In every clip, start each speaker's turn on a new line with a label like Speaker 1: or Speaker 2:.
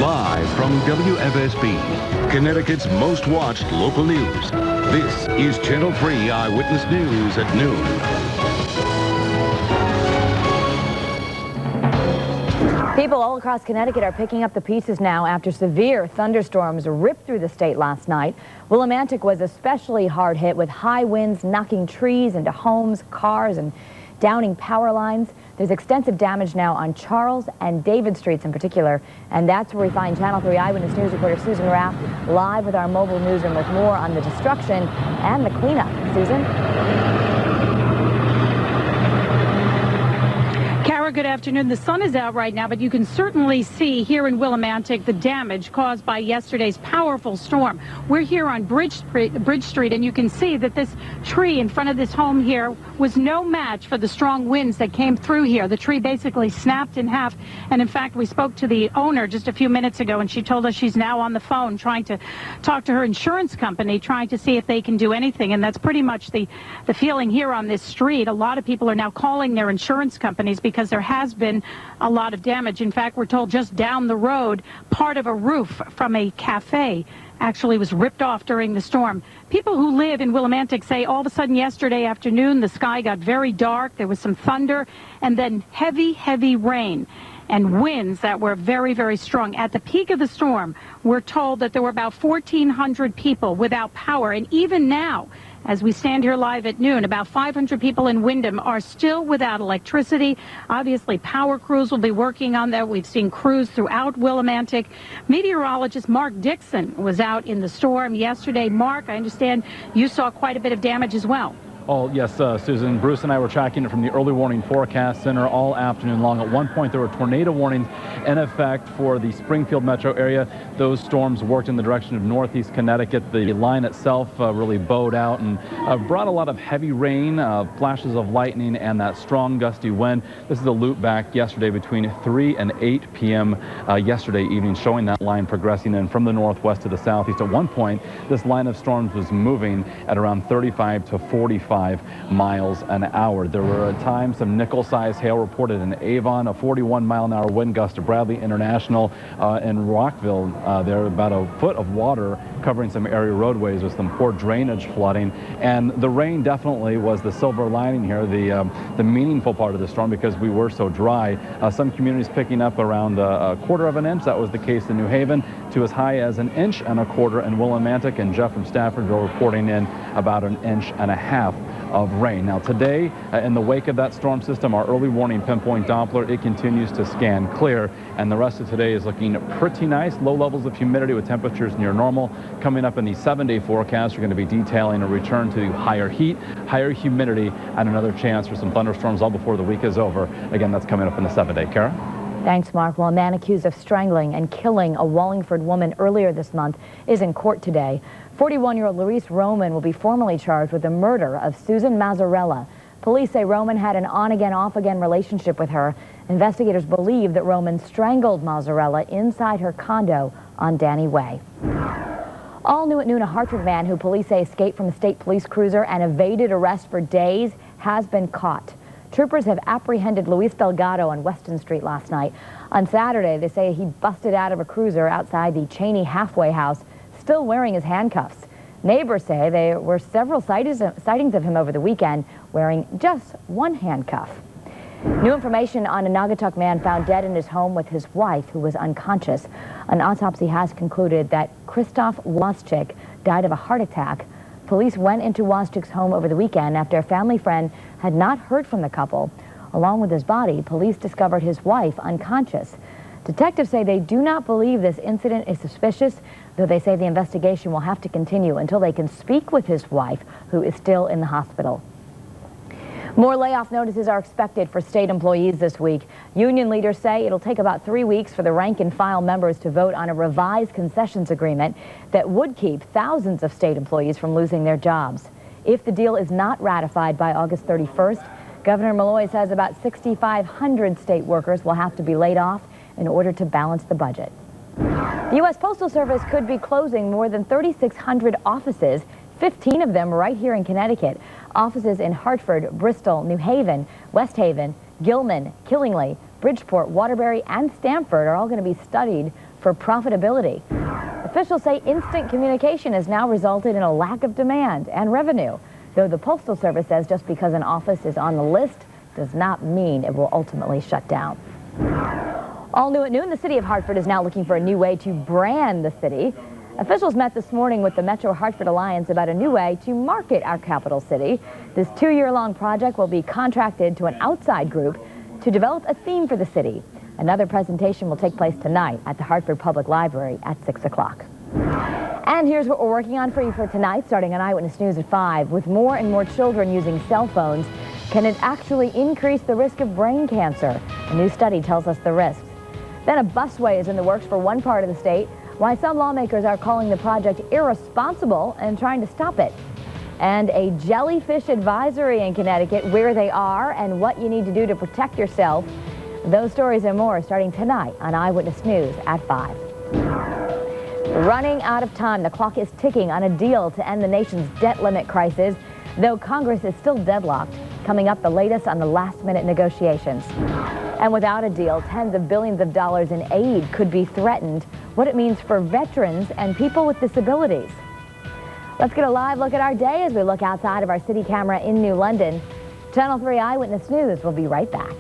Speaker 1: Live from WFSB, Connecticut's most watched local news. This is Channel 3 Eyewitness News at noon.
Speaker 2: People all across Connecticut are picking up the pieces now after severe thunderstorms ripped through the state last night. Willimantic was especially hard hit with high winds knocking trees into homes, cars, and downing power lines. There's extensive damage now on Charles and David Streets in particular, and that's where we find Channel 3 Eyewitness News reporter Susan Raff live with our mobile newsroom with more on the destruction and the cleanup. Susan?
Speaker 3: Good afternoon. The sun is out right now, but you can certainly see here in Willimantic the damage caused by yesterday's powerful storm. We're here on Bridge Street, and you can see that this tree in front of this home here was no match for the strong winds that came through here. The tree basically snapped in half, and in fact, we spoke to the owner just a few minutes ago, and she told us she's now on the phone trying to talk to her insurance company, trying to see if they can do anything, and that's pretty much the feeling here on this street. A lot of people are now calling their insurance companies because there has been a lot of damage. In fact, we're told just down the road, part of a roof from a cafe actually was ripped off during the storm. People who live in Willimantic say all of a sudden yesterday afternoon, the sky got very dark. There was some thunder and then heavy, heavy rain and winds that were very, very strong. At the peak of the storm, we're told that there were about 1,400 people without power. And even now, as we stand here live at noon, about 500 people in Windham are still without electricity. Obviously, power crews will be working on that. We've seen crews throughout Willimantic. Meteorologist Mark Dixon was out in the storm yesterday. Mark, I understand you saw quite a bit of damage as well.
Speaker 4: Oh, yes, Susan. Bruce and I were tracking it from the early warning forecast center all afternoon long. At one point, there were tornado warnings in effect for the Springfield metro area. Those storms worked in the direction of northeast Connecticut. The line itself really bowed out and brought a lot of heavy rain, flashes of lightning, and that strong gusty wind. This is a loop back yesterday between 3 and 8 p.m. Yesterday evening, showing that line progressing in from the northwest to the southeast. At one point, this line of storms was moving at around 35 to 45 miles an hour. There were at times some nickel-sized hail reported in Avon, a 41-mile-an-hour wind gust to Bradley International in Rockville. There about a foot of water covering some area roadways with some poor drainage flooding. And the rain definitely was the silver lining here, the meaningful part of the storm, because we were so dry. Some communities picking up around a quarter of an inch. That was the case in New Haven, to as high as 1.25 inches in Willimantic. And Jeff from Staffordville reporting in about 1.5 inches of rain. Now today, in the wake of that storm system, our early warning pinpoint Doppler, it continues to scan clear, and the rest of today is looking pretty nice. Low levels of humidity with temperatures near normal. Coming up in the 7-day forecast, we're going to be detailing a return to higher heat, higher humidity, and another chance for some thunderstorms all before the week is over. Again, that's coming up in the 7-day. Kara?
Speaker 2: Thanks, Mark. Well, a man accused of strangling and killing a Wallingford woman earlier this month is in court today. 41-year-old Louise Roman will be formally charged with the murder of Susan Mazzarella. Police say Roman had an on-again, off-again relationship with her. Investigators believe that Roman strangled Mazzarella inside her condo on Danny Way. All new at noon, a Hartford man who police say escaped from a state police cruiser and evaded arrest for days has been caught. Troopers have apprehended Luis Delgado on Weston Street last night. On Saturday, they say he busted out of a cruiser outside the Cheney halfway house, still wearing his handcuffs. Neighbors say there were several sightings of him over the weekend wearing just one handcuff. New information on a Naugatuck man found dead in his home with his wife, who was unconscious. An autopsy has concluded that Christoph Waschik died of a heart attack. Police went into Waschik's home over the weekend after a family friend had not heard from the couple. Along with his body, police discovered his wife unconscious. Detectives say they do not believe this incident is suspicious, though they say the investigation will have to continue until they can speak with his wife, who is still in the hospital. More layoff notices are expected for state employees this week. Union leaders say it'll take about 3 weeks for the rank-and-file members to vote on a revised concessions agreement that would keep thousands of state employees from losing their jobs. If the deal is not ratified by August 31st, Governor Malloy says about 6,500 state workers will have to be laid off in order to balance the budget. The U.S. Postal Service could be closing more than 3,600 offices, 15 of them right here in Connecticut. Offices in Hartford, Bristol, New Haven, West Haven, Gilman, Killingly, Bridgeport, Waterbury, and Stamford are all going to be studied for profitability. Officials say instant communication has now resulted in a lack of demand and revenue, though the Postal Service says just because an office is on the list does not mean it will ultimately shut down. All new at noon, the city of Hartford is now looking for a new way to brand the city. Officials met this morning with the Metro Hartford Alliance about a new way to market our capital city. This 2-year-long project will be contracted to an outside group to develop a theme for the city. Another presentation will take place tonight at the Hartford Public Library at 6 o'clock. And here's what we're working on for you for tonight, starting on Eyewitness News at 5. With more and more children using cell phones, can it actually increase the risk of brain cancer? A new study tells us the risks. Then a busway is in the works for one part of the state, why some lawmakers are calling the project irresponsible and trying to stop it. And a jellyfish advisory in Connecticut, where they are and what you need to do to protect yourself. Those stories and more starting tonight on Eyewitness News at 5. Running out of time, the clock is ticking on a deal to end the nation's debt limit crisis, though Congress is still deadlocked. Coming up, the latest on the last-minute negotiations. And without a deal, tens of billions of dollars in aid could be threatened. What it means for veterans and people with disabilities. Let's get a live look at our day as we look outside of our city camera in New London. Channel 3 Eyewitness News will be right back.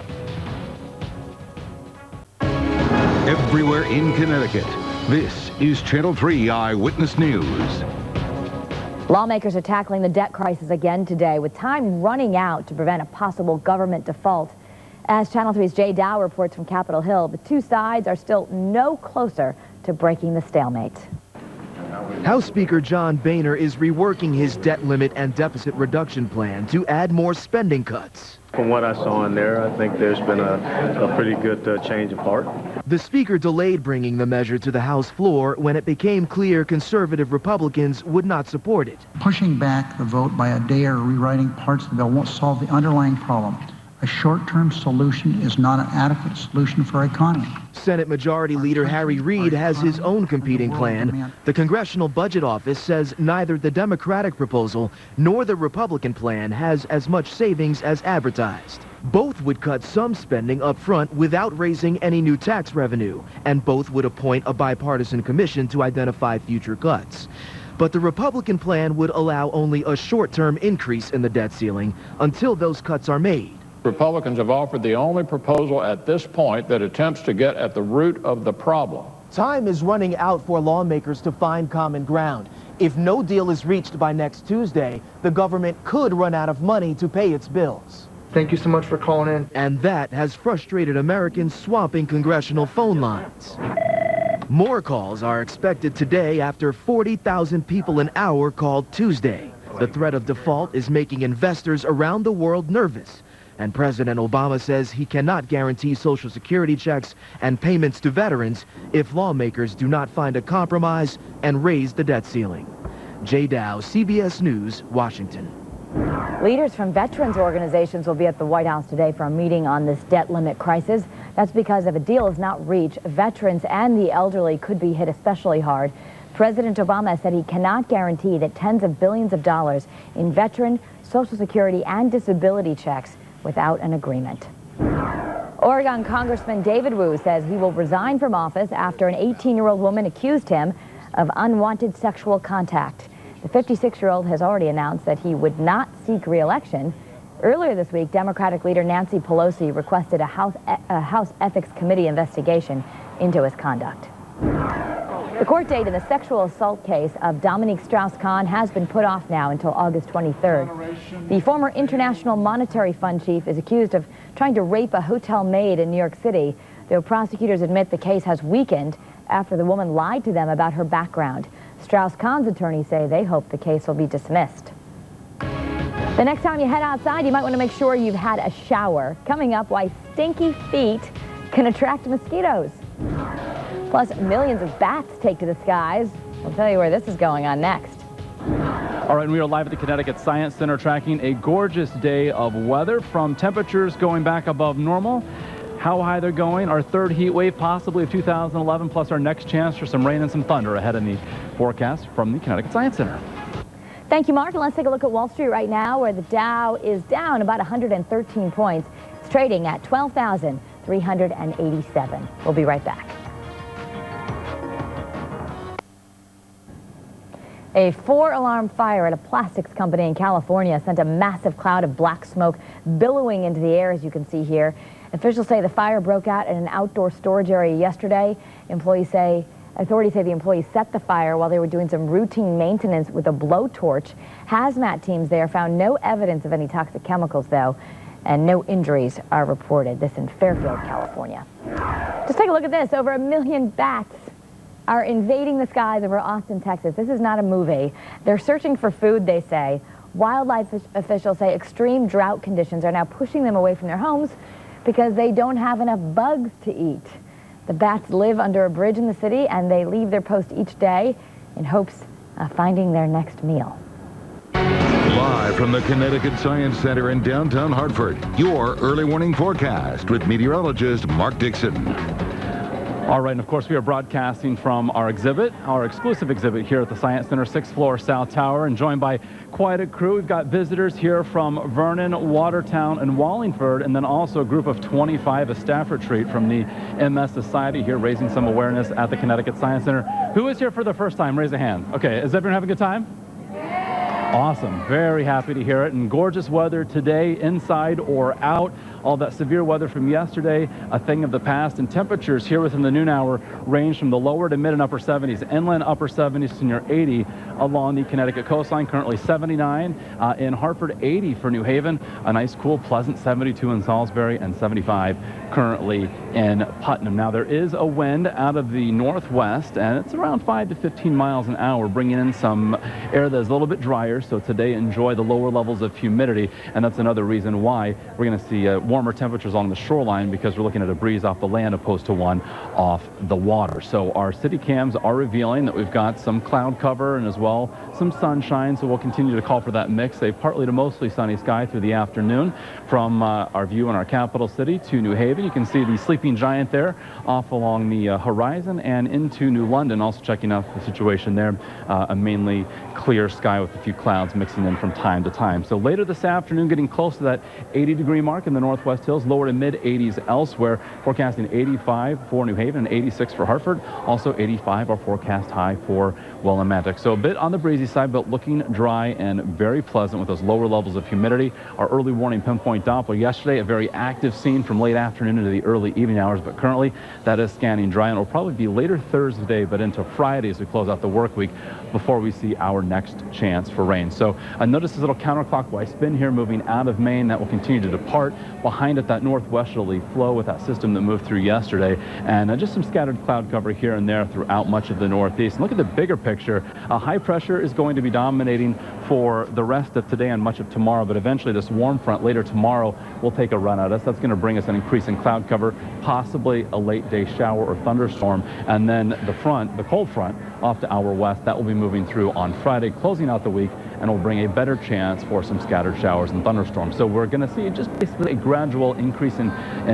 Speaker 1: Everywhere in Connecticut, this is Channel 3 Eyewitness News.
Speaker 2: Lawmakers are tackling the debt crisis again today, with time running out to prevent a possible government default. As Channel 3's Jay Dow reports from Capitol Hill, the two sides are still no closer to breaking the stalemate.
Speaker 5: House Speaker John Boehner is reworking his debt limit and deficit reduction plan to add more spending cuts.
Speaker 6: From what I saw in there, I think there's been a pretty good change of heart.
Speaker 5: The Speaker delayed bringing the measure to the House floor when it became clear conservative Republicans would not support it.
Speaker 7: Pushing back the vote by a day or rewriting parts of the bill won't solve the underlying problem. A short-term solution is not an adequate solution for our economy.
Speaker 5: Senate Majority Leader Harry Reid has his own competing plan. The Congressional Budget Office says neither the Democratic proposal nor the Republican plan has as much savings as advertised. Both would cut some spending up front without raising any new tax revenue, and both would appoint a bipartisan commission to identify future cuts. But the Republican plan would allow only a short-term increase in the debt ceiling until those cuts are made.
Speaker 8: Republicans have offered the only proposal at this point that attempts to get at the root of the problem.
Speaker 5: Time is running out for lawmakers to find common ground. If no deal is reached by next Tuesday, the government could run out of money to pay its bills.
Speaker 9: Thank you so much for calling in.
Speaker 5: And that has frustrated Americans swamping congressional phone lines. More calls are expected today after 40,000 people an hour called Tuesday. The threat of default is making investors around the world nervous. And President Obama says he cannot guarantee Social Security checks and payments to veterans if lawmakers do not find a compromise and raise the debt ceiling. Jay Dow, CBS News, Washington.
Speaker 2: Leaders from veterans organizations will be at the White House today for a meeting on this debt limit crisis. That's because if a deal is not reached, veterans and the elderly could be hit especially hard. President Obama said he cannot guarantee that tens of billions of dollars in veteran, Social Security, and disability checks without an agreement. Oregon Congressman David Wu says he will resign from office after an 18-year-old woman accused him of unwanted sexual contact. The 56-year-old has already announced that he would not seek re-election. Earlier this week, Democratic leader Nancy Pelosi requested a House Ethics Committee investigation into his conduct. The court date in the sexual assault case of Dominique Strauss-Kahn has been put off now until August 23rd. The former International Monetary Fund chief is accused of trying to rape a hotel maid in New York City, though prosecutors admit the case has weakened after the woman lied to them about her background. Strauss-Kahn's attorneys say they hope the case will be dismissed. The next time you head outside, you might want to make sure you've had a shower. Coming up, why stinky feet can attract mosquitoes. Plus, millions of bats take to the skies. We'll tell you where this is going on next.
Speaker 4: All right, and we are live at the Connecticut Science Center tracking a gorgeous day of weather, from temperatures going back above normal, how high they're going, our third heat wave possibly of 2011, plus our next chance for some rain and some thunder ahead in the forecast from the Connecticut Science Center.
Speaker 2: Thank you, Mark. And let's take a look at Wall Street right now, where the Dow is down about 113 points. It's trading at 12,387. We'll be right back. A 4-alarm fire at a plastics company in California sent a massive cloud of black smoke billowing into the air, as you can see here. Officials say the fire broke out in an outdoor storage area yesterday. Authorities say the employees set the fire while they were doing some routine maintenance with a blowtorch. Hazmat teams there found no evidence of any toxic chemicals, though, and no injuries are reported. This in Fairfield, California. Just take a look at this. Over 1 million bats are invading the skies over Austin, Texas. This is not a movie. They're searching for food, they say. Wildlife officials say extreme drought conditions are now pushing them away from their homes because they don't have enough bugs to eat. The bats live under a bridge in the city, and they leave their post each day in hopes of finding their next meal.
Speaker 1: Live from the Connecticut Science Center in downtown Hartford, your early warning forecast with meteorologist Mark Dixon.
Speaker 4: All right, and of course we are broadcasting from our exhibit, our exclusive exhibit here at the Science Center, 6th floor South Tower, and joined by quite a crew. We've got visitors here from Vernon, Watertown, and Wallingford, and then also a group of 25, a staff retreat from the MS Society here, raising some awareness at the Connecticut Science Center. Who is here for the first time? Raise a hand. Okay, is everyone having a good time? Awesome. Very happy to hear it. And gorgeous weather today, inside or out. All that severe weather from yesterday, a thing of the past. And temperatures here within the noon hour range from the lower to mid and upper 70s. Inland upper 70s to near 80 along the Connecticut coastline. Currently 79 in Hartford, 80 for New Haven. A nice, cool, pleasant 72 in Salisbury, and 75 currently in Putnam. Now, there is a wind out of the northwest, and it's around 5 to 15 miles an hour, bringing in some air that is a little bit drier. So today, enjoy the lower levels of humidity, and that's another reason why we're going to see warmer temperatures along the shoreline, because we're looking at a breeze off the land opposed to one off the water. So our city cams are revealing that we've got some cloud cover and as well some sunshine, so we'll continue to call for that mix, a partly to mostly sunny sky through the afternoon. From our view in our capital city to New Haven, you can see the sleeping giant there off along the horizon, and into New London, also checking out the situation there. A mainly clear sky with a few clouds mixing in from time to time. So later this afternoon, getting close to that 80-degree mark in the Northwest Hills, lower to mid-80s elsewhere. Forecasting 85 for New Haven and 86 for Hartford. Also 85 our forecast high for Willimantic. So a bit on the breezy side, but looking dry and very pleasant with those lower levels of humidity. Our early warning pinpoint Doppler yesterday, a very active scene from late afternoon into the early evening hours, but currently that is scanning dry, and it'll probably be later Thursday, but into Friday as we close out the work week before we see our next chance for rain. So notice this little counterclockwise spin here moving out of Maine. That will continue to depart. Behind it, that northwesterly flow with that system that moved through yesterday, and just some scattered cloud cover here and there throughout much of the northeast. And look at the bigger picture. High pressure is going to be dominating for the rest of today and much of tomorrow, but eventually this warm front later tomorrow will take a run at us. That's going to bring us an increase in cloud cover, possibly a late day shower or thunderstorm, and then the cold front off to our west, that will be moving through on Friday, closing out the week, and will bring a better chance for some scattered showers and thunderstorms. So we're going to see just basically a gradual increase in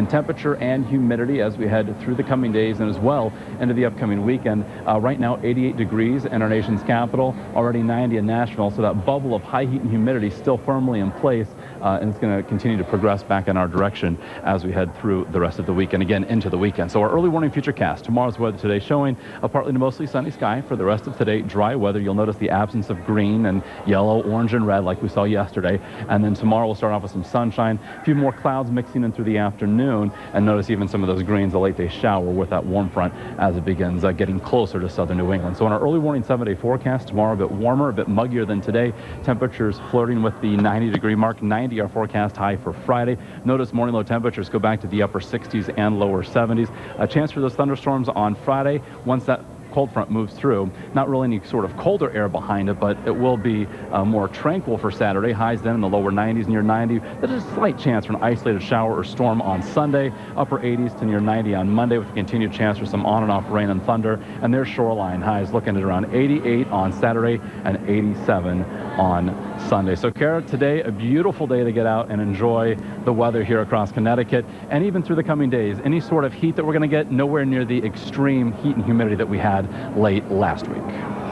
Speaker 4: temperature and humidity as we head through the coming days and as well into the upcoming weekend. Right now, 88 degrees in our nation's capital, already 90 in Nashville, so that bubble of high heat and humidity still firmly in place, and it's going to continue to progress back in our direction as we head through the rest of the weekend, again into the weekend. So our early warning futurecast, tomorrow's weather today showing a partly to mostly sunny sky. For the rest of today, dry weather. You'll notice the absence of green and yellow, orange, and red like we saw yesterday. And then tomorrow we'll start off with some sunshine, a few more clouds mixing in through the afternoon, and notice even some of those greens, a late day shower with that warm front as it begins getting closer to southern New England. So on our early warning 7-day forecast, tomorrow a bit warmer, a bit muggier than today. Temperatures flirting with the 90-degree mark. 90 our forecast high for Friday. Notice morning low temperatures go back to the upper 60s and lower 70s. A chance for those thunderstorms on Friday once that cold front moves through. Not really any sort of colder air behind it, but it will be more tranquil for Saturday. Highs then in the lower 90s, near 90. There's a slight chance for an isolated shower or storm on Sunday. Upper 80s to near 90 on Monday, with a continued chance for some on and off rain and thunder. And their shoreline highs looking at around 88 on Saturday and 87 on Sunday. So Kara, today a beautiful day to get out and enjoy the weather here across Connecticut, and even through the coming days. Any sort of heat that we're going to get, nowhere near the extreme heat and humidity that we had late last week.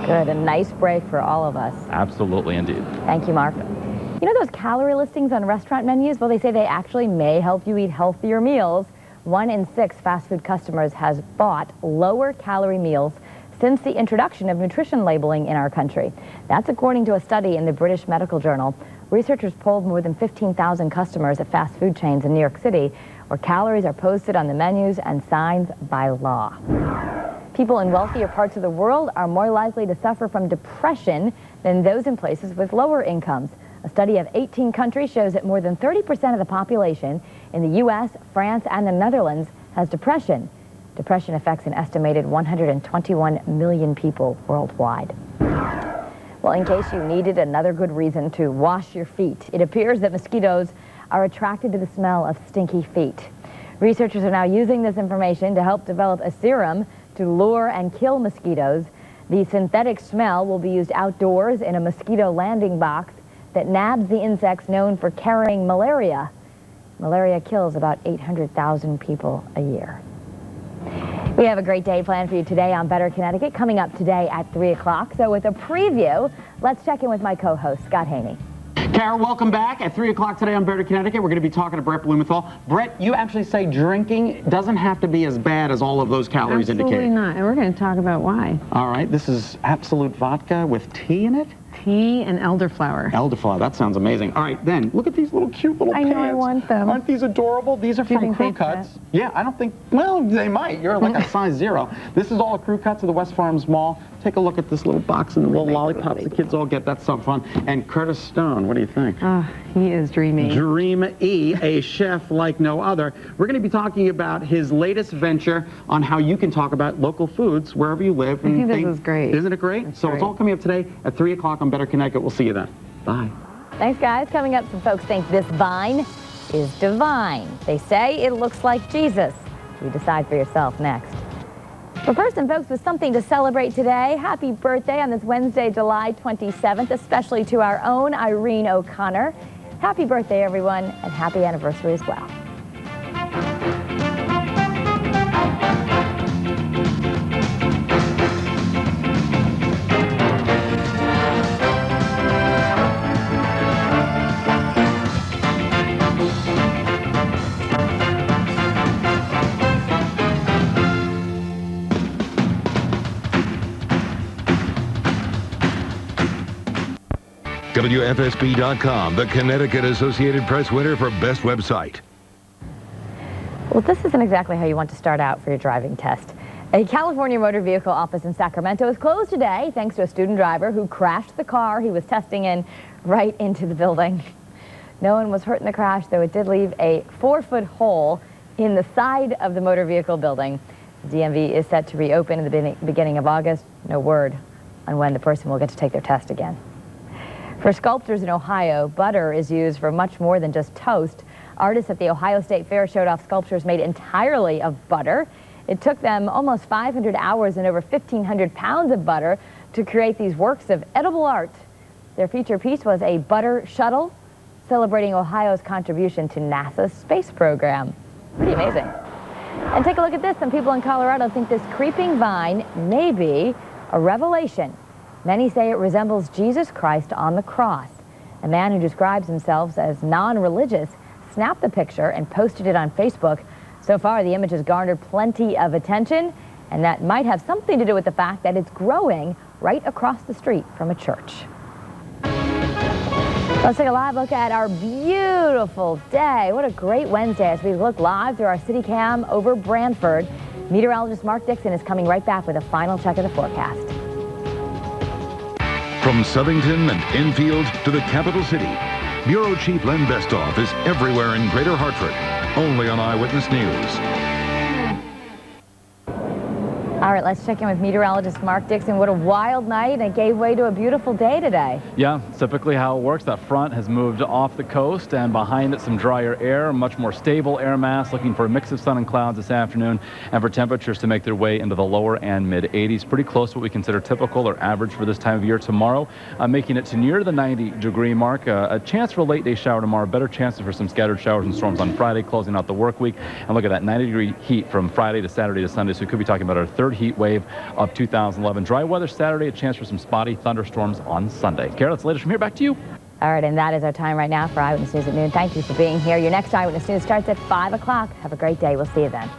Speaker 2: Good, a nice break for all of us.
Speaker 4: Absolutely, indeed.
Speaker 2: Thank you, Mark. You know those calorie listings on restaurant menus? Well, they say they actually may help you eat healthier meals. 1 in 6 fast food customers has bought lower calorie meals since the introduction of nutrition labeling in our country. That's according to a study in the British Medical Journal. Researchers polled more than 15,000 customers at fast food chains in New York City, where calories are posted on the menus and signs by law. People in wealthier parts of the world are more likely to suffer from depression than those in places with lower incomes. A study of 18 countries shows that more than 30% of the population in the U.S., France, and the Netherlands has depression. Depression affects an estimated 121 million people worldwide. Well, in case you needed another good reason to wash your feet, it appears that mosquitoes are attracted to the smell of stinky feet. Researchers are now using this information to help develop a serum to lure and kill mosquitoes. The synthetic smell will be used outdoors in a mosquito landing box that nabs the insects known for carrying malaria. Malaria kills about 800,000 people a year. We have a great day planned for you today on Better Connecticut, coming up today at 3 o'clock. So with a preview, let's check in with my co-host, Scott Haney.
Speaker 9: Kara, welcome back. At 3 o'clock today on Better Connecticut, we're going to be talking to Brett Blumenthal. Brett, you actually say drinking doesn't have to be as bad as all of those calories indicate.
Speaker 10: Absolutely not, and we're going to talk about why.
Speaker 9: All right, this is Absolute vodka with tea in it?
Speaker 10: Tea and elderflower.
Speaker 9: Elderflower, that sounds amazing. All right, then, look at these little cute little pants.
Speaker 10: I know, I want them.
Speaker 9: Aren't these adorable? These are from Crew Cuts. Yeah, I don't think, well, they might. You're like a size 0. This is all Crew Cuts of the West Farms Mall. Take a look at this little box and the little lollipops the kids all get. That's so fun. And Curtis Stone, what do you think?
Speaker 10: Oh, he is dreamy.
Speaker 9: Dreamy, a chef like no other. We're going to be talking about his latest venture on how you can talk about local foods wherever you live.
Speaker 10: I think this is great.
Speaker 9: Isn't it great? It's all coming up today at 3 o'clock on Better Connecticut. We'll see you then. Bye.
Speaker 2: Thanks, guys. Coming up, some folks think this vine is divine. They say it looks like Jesus. You decide for yourself next. But first, and folks, with something to celebrate today, happy birthday on this Wednesday, July 27th, especially to our own Irene O'Connor. Happy birthday, everyone, and happy anniversary as well.
Speaker 1: WFSB.com, the Connecticut Associated Press winner for Best Website.
Speaker 2: Well, this isn't exactly how you want to start out for your driving test. A California motor vehicle office in Sacramento is closed today thanks to a student driver who crashed the car he was testing in right into the building. No one was hurt in the crash, though it did leave a 4-foot hole in the side of the motor vehicle building. The DMV is set to reopen in the beginning of August. No word on when the person will get to take their test again. For sculptors in Ohio, butter is used for much more than just toast. Artists at the Ohio State Fair showed off sculptures made entirely of butter. It took them almost 500 hours and over 1,500 pounds of butter to create these works of edible art. Their feature piece was a butter shuttle, celebrating Ohio's contribution to NASA's space program. Pretty amazing. And take a look at this. Some people in Colorado think this creeping vine may be a revelation. Many say it resembles Jesus Christ on the cross. A man who describes himself as non-religious snapped the picture and posted it on Facebook. So far, the image has garnered plenty of attention, and that might have something to do with the fact that it's growing right across the street from a church. Let's take a live look at our beautiful day. What a great Wednesday as we look live through our city cam over Branford. Meteorologist Mark Dixon is coming right back with a final check of the forecast.
Speaker 1: From Southington and Enfield to the capital city, Bureau Chief Len Bestoff is everywhere in Greater Hartford, only on Eyewitness News.
Speaker 2: All right, let's check in with meteorologist Mark Dixon. What a wild night, and it gave way to a beautiful day today.
Speaker 4: Yeah, typically how it works. That front has moved off the coast, and behind it some drier air, much more stable air mass, looking for a mix of sun and clouds this afternoon, and for temperatures to make their way into the lower and mid-80s. Pretty close to what we consider typical or average for this time of year tomorrow, making it to near the 90-degree mark. A chance for a late-day shower tomorrow, better chances for some scattered showers and storms on Friday, closing out the work week. And look at that 90-degree heat from Friday to Saturday to Sunday, so we could be talking about our third heat wave of 2011. Dry weather Saturday, a chance for some spotty thunderstorms on Sunday. Kara, that's the latest from here. Back to you.
Speaker 2: All right, and that is our time right now for Eyewitness News at noon. Thank you for being here. Your next Eyewitness News starts at 5 o'clock. Have a great day. We'll see you then.